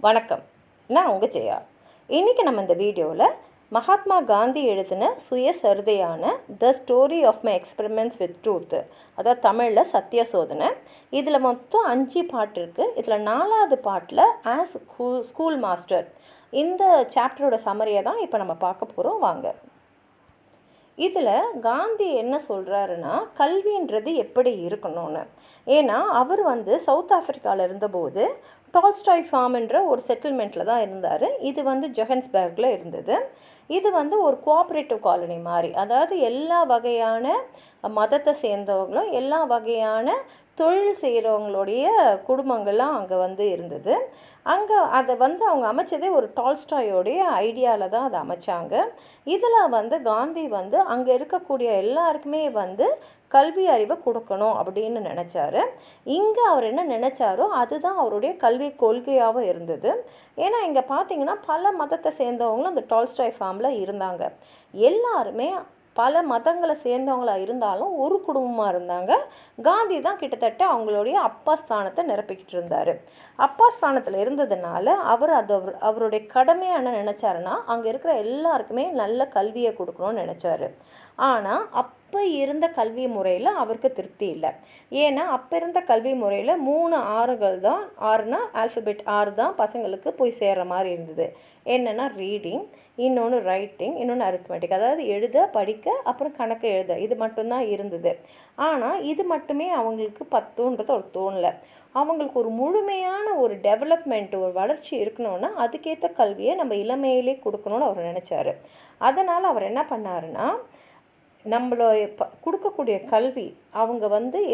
வணக்கம், நான் உங்கள் ஜெயா. இன்றைக்கி நம்ம இந்த வீடியோவில் மகாத்மா காந்தி எழுதின சுயசரிதையான the story of my experiments with truth, அதாவது தமிழில் சத்திய சோதனை. இதில் மொத்தம் 5 பாட்டு இருக்குது. இதில் 4வது பாட்டில் ஆஸ் ஸ்கூல் மாஸ்டர், இந்த சாப்டரோட சம்மரியை தான் இப்போ நம்ம பார்க்க போகிறோம். வாங்க. இதில் காந்தி என்ன சொல்கிறாருன்னா, கல்வின்றது எப்படி இருக்கணும்னு. ஏன்னா அவர் சவுத் ஆஃப்ரிக்காவில் இருந்தபோது டால்ஸ்டாய் ஃபார்ம்ன்ற ஒரு செட்டில்மெண்ட்டில் தான் இருந்தார். இது ஜொஹன்ஸ்பர்கில் இருந்தது. இது ஒரு கோஆப்ரேட்டிவ் காலனி மாதிரி, அதாவது எல்லா வகையான மதத்தை சேர்ந்தவங்களும் எல்லா வகையான தொழில் செய்கிறவங்களுடைய குடும்பங்கள்லாம் அங்கே இருந்தது. அங்கே அதை அவங்க அமைச்சதே ஒரு டால்ஸ்டாயோடைய ஐடியாவில் தான் அதை அமைச்சாங்க. இதில் காந்தி அங்கே இருக்கக்கூடிய எல்லாருக்குமே கல்வி அறிவை கொடுக்கணும் அப்படின்னு நினச்சாரு. இங்கே அவர் என்ன நினச்சாரோ அதுதான் அவருடைய கல்வி கொள்கையாகவும் இருந்தது. ஏன்னா இங்கே பார்த்தீங்கன்னா பல மதத்தை சேர்ந்தவங்களும் அந்த டால்ஸ்டாய் ஃபார்மில் இருந்தாங்க. எல்லாருமே பல மதங்களை சேர்ந்தவங்களாக இருந்தாலும் ஒரு குடும்பமாக இருந்தாங்க. காந்தி தான் கிட்டத்தட்ட அவங்களுடைய அப்பா ஸ்தானத்தை நிரப்பிக்கிட்டு இருந்தார். அப்பா ஸ்தானத்தில் இருந்ததுனால அவருடைய கடமையாக என்ன நினச்சாருன்னா, அங்கே இருக்கிற எல்லாருக்குமே நல்ல கல்வியை கொடுக்கணும்னு நினச்சாரு. ஆனால் அப்போ இருந்த கல்வி முறையில் அவருக்கு திருப்தி இல்லை. ஏன்னா அப்போ இருந்த கல்வி முறையில் 3 ஆறுகள் தான், 6னா ஆல்ஃபபெட் 6 தான் பசங்களுக்கு போய் சேர்கிற மாதிரி இருந்தது. என்னென்னா ரீடிங், இன்னொன்று ரைட்டிங், இன்னொன்று அரித்மெட்டிக், அதாவது எழுத படிக்க அப்புறம் கணக்கு எழுத, இது மட்டும்தான் இருந்தது. ஆனால் இது மட்டுமே அவங்களுக்கு பத்துன்றது ஒரு தோணலை. அவங்களுக்கு ஒரு முழுமையான ஒரு டெவலப்மெண்ட், ஒரு வளர்ச்சி இருக்கணும்னா அதுக்கேற்ற கல்வியை நம்ம இளமையிலே கொடுக்கணும்னு அவர் நினச்சார். அதனால் அவர் என்ன பண்ணாருன்னா, நம்மளோ கொடுக்கக்கூடிய கல்வி அவங்க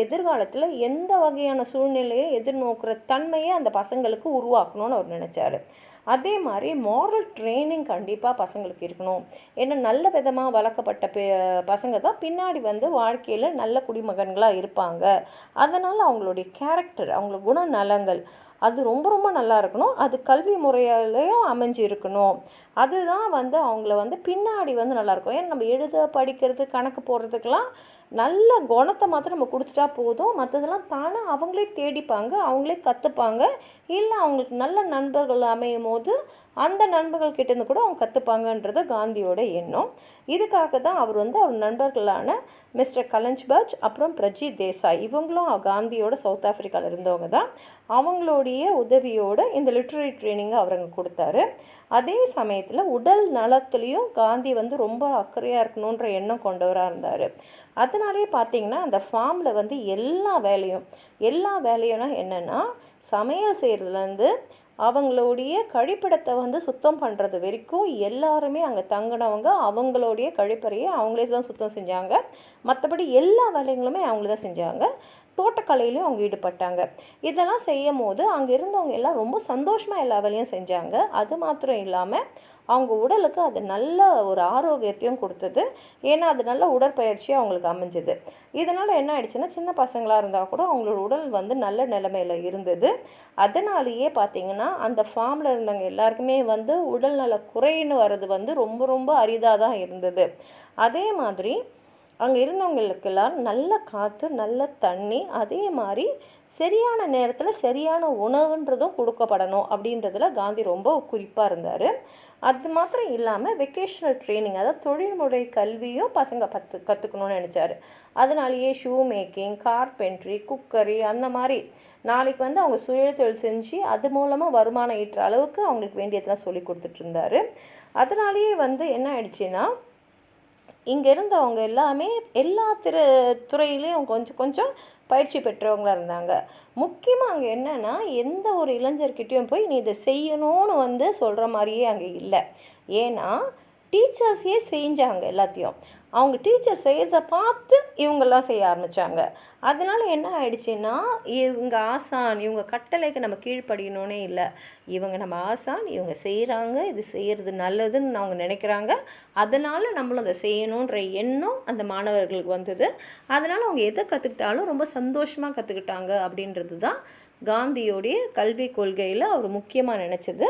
எதிர்காலத்தில் எந்த வகையான சூழ்நிலையை எதிர்நோக்கிற தன்மையை அந்த பசங்களுக்கு உருவாக்கணும்னு அவர் நினச்சார். அதே மாதிரி மாரல் ட்ரைனிங் கண்டிப்பாக பசங்களுக்கு இருக்கணும். ஏன்னா நல்ல விதமாக வளர்க்கப்பட்ட பசங்க தான் பின்னாடி வாழ்க்கையில் நல்ல குடிமகன்களாக இருப்பாங்க. அதனால் அவங்களுடைய கேரக்டர், அவங்களோட குணநலங்கள் அது ரொம்ப ரொம்ப நல்லா இருக்கணும். அது கல்வி முறையிலையும் அமைஞ்சு இருக்கணும். அதுதான் அவங்கள பின்னாடி நல்லாயிருக்கும். ஏன்னா நம்ம எழுத படிக்கிறது கணக்கு போடுறதுக்கெல்லாம் நல்ல குணத்தை மாத்திரம் நம்ம கொடுத்துட்டா போதும். மற்றதெல்லாம் தானாக அவங்களே தேடிப்பாங்க, அவங்களே கற்றுப்பாங்க. இல்லை அவங்களுக்கு நல்ல நண்பர்கள் அமையும் போது அந்த நண்பர்கள் கிட்டேருந்து கூட அவங்க கற்றுப்பாங்கன்றது காந்தியோட எண்ணம். இதுக்காக தான் அவர் அவர் நண்பர்களான மிஸ்டர் கலஞ்ச்பர்க் அப்புறம் பிரஜித் தேசாய், இவங்களும் காந்தியோட சவுத் ஆஃப்ரிக்காவில் இருந்தவங்க தான். அவங்களுடைய உதவியோடு இந்த லிட்ரரி ட்ரைனிங்கை அவருங்க கொடுத்தாரு. அதே சமயத்தில் உடல் நலத்துலேயும் காந்தி ரொம்ப அக்கறையாக இருக்கணுன்ற எண்ணம் கொண்டவராக இருந்தார். அதனாலே பார்த்திங்கன்னா அந்த ஃபார்மில் எல்லா வேலையும்னா என்னென்னா, சமையல் செய்கிறதுலேருந்து அவங்களுடைய கழிப்பிடத்தை சுத்தம் பண்ணுறது வரைக்கும் எல்லாருமே அங்கே தங்கினவங்க அவங்களுடைய கழிப்பறையை அவங்களே தான் சுத்தம் செஞ்சாங்க. மற்றபடி எல்லா வேலைகளுமே அவங்களே தான் செஞ்சாங்க. தோட்டக்கலையிலையும் அவங்க ஈடுபட்டாங்க. இதெல்லாம் செய்யும் போது அங்கே இருந்தவங்க எல்லாம் ரொம்ப சந்தோஷமாக எல்லா வேலையும் செஞ்சாங்க. அது மாத்திரம் இல்லாமல் அவங்க உடலுக்கு அது நல்ல ஒரு ஆரோக்கியத்தையும் கொடுத்தது. ஏன்னா அது நல்ல உடற்பயிற்சியாக அவங்களுக்கு அமைஞ்சது. இதனால் என்ன ஆயிடுச்சுன்னா, சின்ன பசங்களாக இருந்தால் கூட அவங்களோட உடல் நல்ல நிலைமையில் இருந்தது. அதனாலேயே பார்த்திங்கன்னா அந்த ஃபார்மில் இருந்தவங்க எல்லாருக்குமே உடல்நல குறைன்னு வர்றது ரொம்ப ரொம்ப அரிதாக தான் இருந்தது. அதே மாதிரி அங்கே இருந்தவங்களுக்கெல்லாம் நல்ல காற்று, நல்ல தண்ணி, அதே மாதிரி சரியான நேரத்தில் சரியான உணவுன்றதும் கொடுக்கப்படணும் அப்படின்றதுல காந்தி ரொம்ப குறிப்பாக இருந்தார். அது மாத்திரம் இல்லாமல் வெக்கேஷனல் ட்ரைனிங், அதாவது தொழில்முறை கல்வியும் பசங்க கற்றுக்கணும்னு நினச்சார். அதனாலேயே ஷூ மேக்கிங், கார்பென்ட்ரி, குக்கரி, அந்த மாதிரி நாளைக்கு அவங்க சுயதொழில் செஞ்சு அது மூலமாக வருமானம் ஈட்டுற அளவுக்கு அவங்களுக்கு வேண்டியதெல்லாம் சொல்லி கொடுத்துட்டு இருந்தார். அதனாலேயே என்ன ஆயிடுச்சுன்னா, இங்கே இருந்தவங்க எல்லாமே எல்லா துறையிலையும் கொஞ்சம் கொஞ்சம் பயிற்சி பெற்றவங்களாக இருந்தாங்க. முக்கியமாக அங்கே என்னென்னா, எந்த ஒரு இளைஞர்கிட்டையும் போய் நீ இதை செய்யணும்னு சொல்கிற மாதிரியே அங்கே இல்லை. ஏன்னா டீச்சர்ஸே செஞ்சாங்க எல்லாத்தையும். அவங்க டீச்சர் செய்கிறத பார்த்து இவங்கெல்லாம் செய்ய ஆரம்பித்தாங்க. அதனால் என்ன ஆயிடுச்சுன்னா, இவங்க ஆசான், இவங்க கட்டளைக்கு நம்ம கீழ்ப்படியணுன்னே இல்லை. இவங்க நம்ம ஆசான், இவங்க செய்கிறாங்க, இது செய்கிறது நல்லதுன்னு அவங்க நினைக்கிறாங்க. அதனால் நம்மளும் அதை செய்யணுன்ற எண்ணம் அந்த மாணவர்களுக்கு வந்தது. அதனால் அவங்க எதை கற்றுக்கிட்டாலும் ரொம்ப சந்தோஷமாக கற்றுக்கிட்டாங்க. அப்படின்றது தான் காந்தியோடைய கல்வி கொள்கையில் அவர் முக்கியமாக நினச்சது.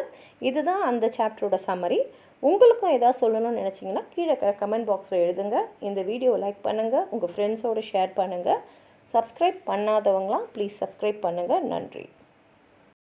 இதுதான் அந்த சாப்டரோட சம்மரி. உங்களுக்கும் எதாவது சொல்லணும்னு நினச்சிங்கன்னா கீழே கமெண்ட் பாக்ஸில் எழுதுங்க. இந்த வீடியோவை லைக் பண்ணுங்கள், உங்கள் ஃப்ரெண்ட்ஸோடு ஷேர் பண்ணுங்கள். சப்ஸ்கிரைப் பண்ணாதவங்களாம் ப்ளீஸ் சப்ஸ்கிரைப் பண்ணுங்கள். நன்றி.